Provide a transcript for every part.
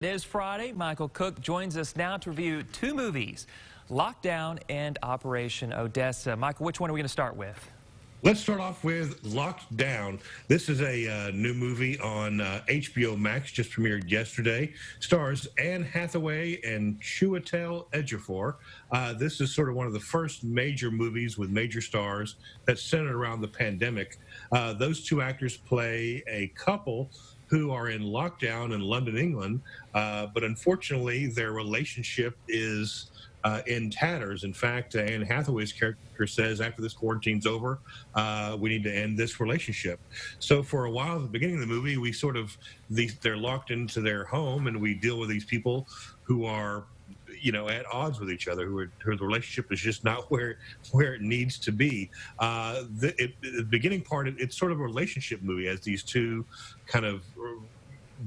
It is Friday. Michael Cook joins us now to review two movies, Lockdown and Operation Odessa. Michael, which one are we going to start with? Let's start off with Locked Down. This is a new movie on HBO Max, just premiered yesterday. Stars Anne Hathaway and Chiwetel Ejiofor. This is sort of one of the first major movies with major stars that's centered around the pandemic. Those two actors play a couple who are in lockdown in London, England, but unfortunately their relationship is in tatters. In fact, Anne Hathaway's character says after this quarantine's over, we need to end this relationship. So for a while at the beginning of the movie, we sort of, they're locked into their home and we deal with these people who are, you know, at odds with each other, who the relationship is just not where it needs to be. The beginning part, it's sort of a relationship movie as these two kind of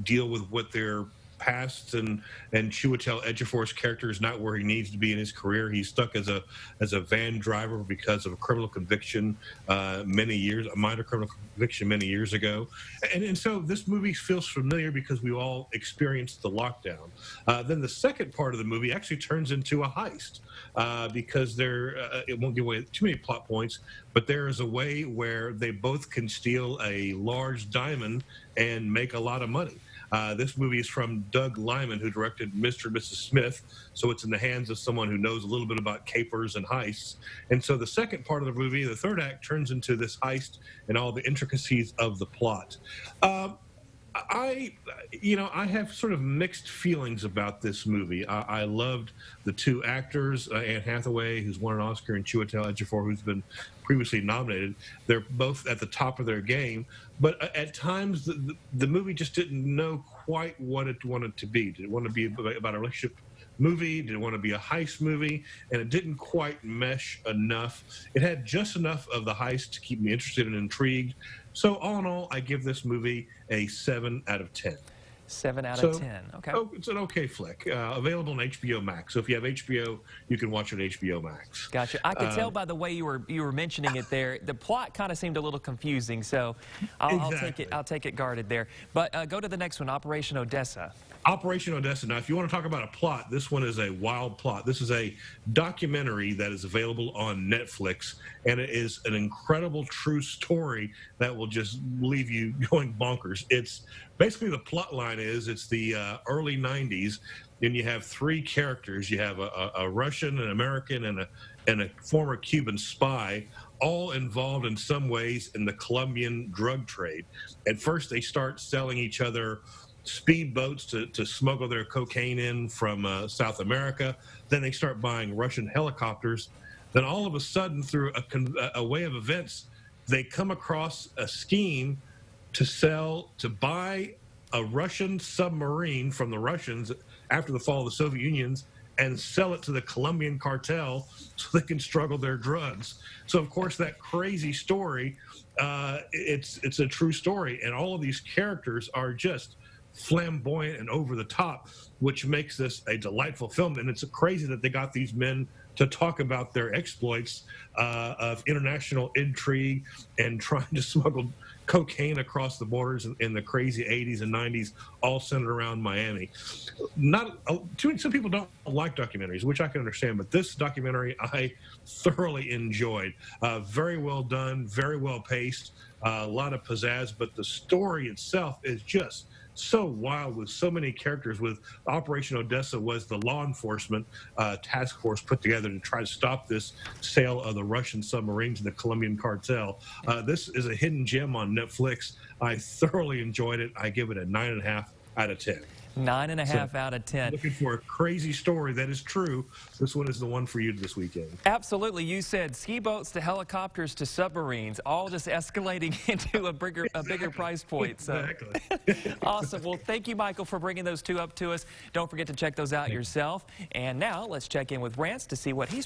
deal with what their past, and Chiwetel Ejiofor's character is not where he needs to be in his career. He's stuck as a van driver because of a criminal conviction a minor criminal conviction many years ago. And so this movie feels familiar because we all experienced the lockdown. Then the second part of the movie actually turns into a heist because it won't give away too many plot points, but there is a way where they both can steal a large diamond and make a lot of money. This movie is from Doug Liman, who directed Mr. and Mrs. Smith, so it's in the hands of someone who knows a little bit about capers and heists. And so the second part of the movie, the third act, turns into this heist and all the intricacies of the plot. I have sort of mixed feelings about this movie. I loved the two actors, Anne Hathaway, who's won an Oscar, and Chiwetel Ejiofor, who's been previously nominated. They're both at the top of their game, but at times the movie just didn't know quite what it wanted to be. Did it want to be about a relationship movie? Did it want to be a heist movie? And it didn't quite mesh enough. It had just enough of the heist to keep me interested and intrigued. So all in all, I give this movie a 7 out of 10. 7 out of 10. Okay. Oh, it's an okay flick. Available on HBO Max. So if you have HBO, you can watch it on HBO Max. Gotcha. I could tell by the way you were mentioning it there. The plot kind of seemed a little confusing, so I'll take it guarded there. But go to the next one, Operation Odessa. Operation Odessa. Now, if you want to talk about a plot, this one is a wild plot. This is a documentary that is available on Netflix, and it is an incredible true story that will just leave you going bonkers. It's basically, the plot line is, it's the early 90s, and you have three characters. You have a Russian, an American, and a former Cuban spy, all involved in some ways in the Colombian drug trade. At first, they start selling each other speedboats to smuggle their cocaine in from South America. Then they start buying Russian helicopters. Then all of a sudden, through a way of events, they come across a scheme to buy a Russian submarine from the Russians after the fall of the Soviet Union and sell it to the Colombian cartel so they can struggle their drugs. So, of course, that crazy story, it's a true story, and all of these characters are just flamboyant and over the top, which makes this a delightful film. And it's crazy that they got these men to talk about their exploits of international intrigue and trying to smuggle cocaine across the borders in the crazy 80s and 90s, all centered around Miami. Some people don't like documentaries, which I can understand, but this documentary I thoroughly enjoyed. Very well done, very well paced, a lot of pizzazz, but the story itself is just so wild with so many characters. With Operation Odessa was the law enforcement task force put together to try to stop this sale of the Russian submarine to the Colombian cartel. This is a hidden gem on Netflix. I thoroughly enjoyed it. I give it a 9.5 out of 10. 9.5 out of 10. Looking for a crazy story that is true, this one is the one for you this weekend. Absolutely. You said ski boats to helicopters to submarines, all just escalating into a bigger price point. So. Exactly. Awesome. Well, thank you, Michael, for bringing those two up to us. Don't forget to check those out yourself. And now let's check in with Rance to see what he's